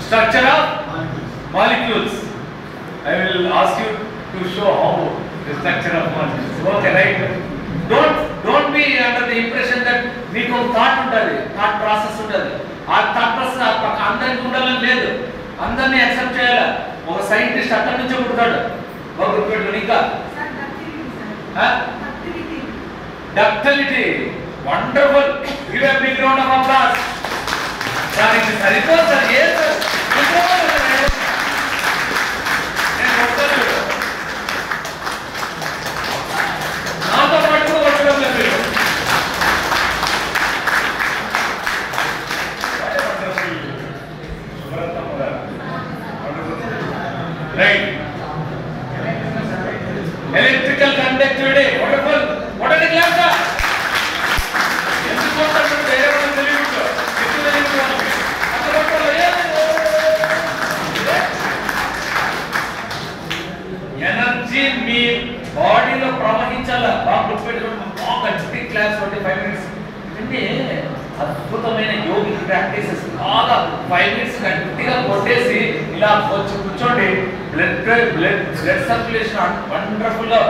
Structure of molecules. I will ask you to show how the structure of molecules. Okay, right? Don't be under the impression that మీకు ఒక thought ఉంటుంది, thought process ఉంటుంది. ఆ thought process అందరికి ఉండాలని లేదు, అందరినీ యాక్సెప్ట్ చేయాలి. ఒక సైంటిస్ట్ అక్కడి నుంచే పుడతాడు. ఒక గుర్తుపెట్టుకోండి. ఇంకా ductility, wonderful. Give a big round of applause. దానికి సరిపోదు సార్. ఏ సార్ నాతో పాటు కొట్టడం లేదు. Right. Electrical conductivity, wonderful. What are the class? ఎందుకు కొట్టడం వేరే వాళ్ళకి తెలియదు. ఎనర్జీ మీ బాడీలో ప్రవహించాలా. బాగా గుర్తుపెట్టుకోండి. బాగా గట్టి క్లాస్ 25 minutes. ఇవన్నీ అద్భుతమైన యోగిక్ ప్రాక్టీసెస్. బాగా 5 minutes గట్టిగా కొట్టేసి ఇలా వచ్చి కూర్చోండి. బ్లడ్ సర్క్యులేషన్ వండర్ఫుల్ గా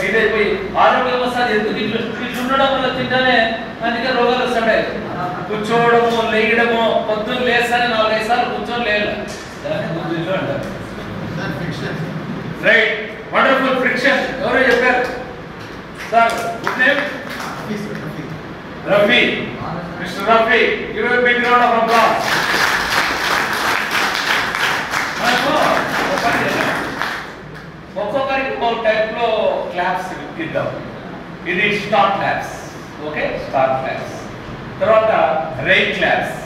ఇదైపోయి ఆరోగ్యం వస్తుంది. ఎందుకు ఇట్లా ఉండడం వల్ల తింటానే అందుకే రోగాలు వస్తాయి. కూర్చోవడము, లేయడము, పొద్దున్న లేస్తానే 4-5 సార్లు కూర్చొని లేదు. దాన్ని ముందు ఇల్లు అంటారు. రైట్. వండర్ఫుల్. ఫ్రిక్షన్ ఎవరో చెప్పారు sir. Good name Rafi. Mister Rafi, give a big round of applause. ఒక్కొక్కరికి ఒక్కొక్క టైప్ లో క్లాప్స్ ఇద్దాం. ఇది star claps. Okay, star claps. తర్వాత రైట్ క్లాప్స్.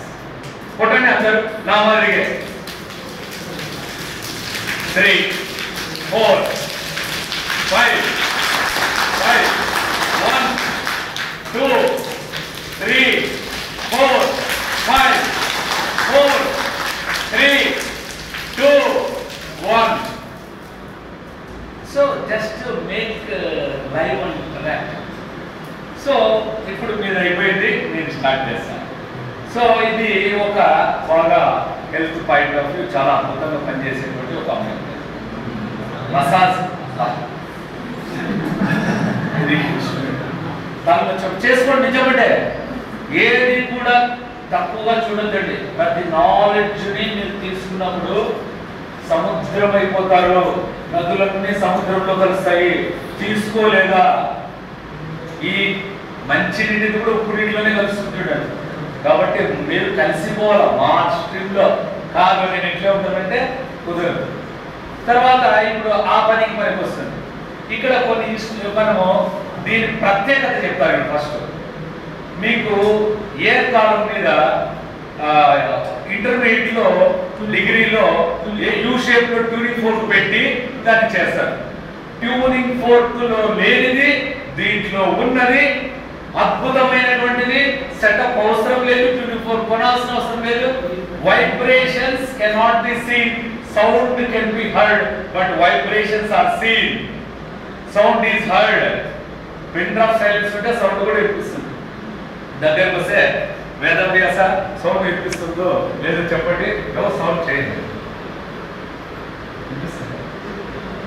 కొట్టండి అందరూ నా మాదిరిగా. 3 4 5 1 2 3 4 5 4 3 2 1. So just to make live and correct. So ఇప్పుడు మీరు అయిపోయింది, నేను స్టార్ట్ చేస్తాను. సో ఇది ఒక బాగా హెల్త్ పాయింట్ ఆఫ్ వ్యూ చాలా అద్భుతంగా పనిచేసేటువంటి ఒక అంశం. మసాజ్ ఇది దానిలో చేసుకోండి. నిజమంటే ఏది కూడా తక్కువగా చూడద్దండి. ప్రతి నాలెడ్జ్ని మీరు తీసుకున్నప్పుడు సముద్రం అయిపోతారు. నదులన్నీ సముద్రంలో కలుస్తాయి. తీసుకోలేదా ఈ మంచి నీటిని కూడా ఉప్పు నీటిలోనే కలుస్తుంటాడు. కాబట్టి మీరు కలిసిపోవాలి మా స్ట్రీమ్లో. కాదు నేను ఎట్లా ఉంటానంటే కుదరదు. తర్వాత ఇప్పుడు ఆ పనికి పనికి వస్తుంది. ఇక్కడ కొన్ని మనము దీని ప్రత్యేకత చెప్తారు. ఫస్ట్ మీకు ఏ కాలం మీద ఇంటర్మీడియట్ లో డిగ్రీలో యూ షేప్ లో ట్యూనింగ్ ఫోర్క్ పెట్టి దాన్ని చేస్తారు. ట్యూనింగ్ ఫోర్క్ లో లేనిది దీంట్లో ఉన్నది. అద్భుతమైనటువంటిది. సెటప్ అవసరం లేదు. ట్యూనింగ్ ఫోర్క్ కొనాల్సిన అవసరం లేదు. Vibrations cannot be seen. Sound can be heard but vibrations are seen. Sound is heard. Pin drop silence ఉంటే సౌండ్ కూడా వినిపిస్తుంది. దగ్గరకు వస్తే వేదవ్యాస సౌండ్ వినిపిస్తుందో లేదో చెప్పండి. ఎవరు సౌండ్ చేయండి.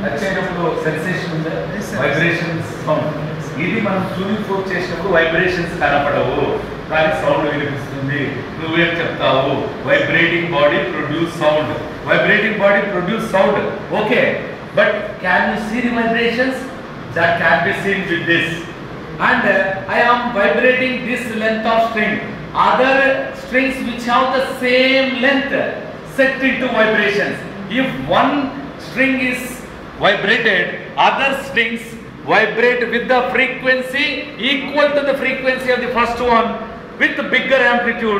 వచ్చేటప్పుడు సెన్సేషన్ ఉందా? Vibrations sound. ఇది మనం ట్యూనింగ్ ఫోర్క్ చేసినప్పుడు వైబ్రేషన్స్ కనపడవు కానీ సౌండ్ వినిపిస్తుంది. నువ్వేం చెప్తావు? Vibrating body produce sound. Vibrating body produce sound. Okay, but can you see the vibrations? That can be seen with this. And I am vibrating this length of string. Other strings which have the same length set into vibrations. If one string is vibrated, other strings vibrate with the frequency equal to the frequency of the first one with bigger amplitude.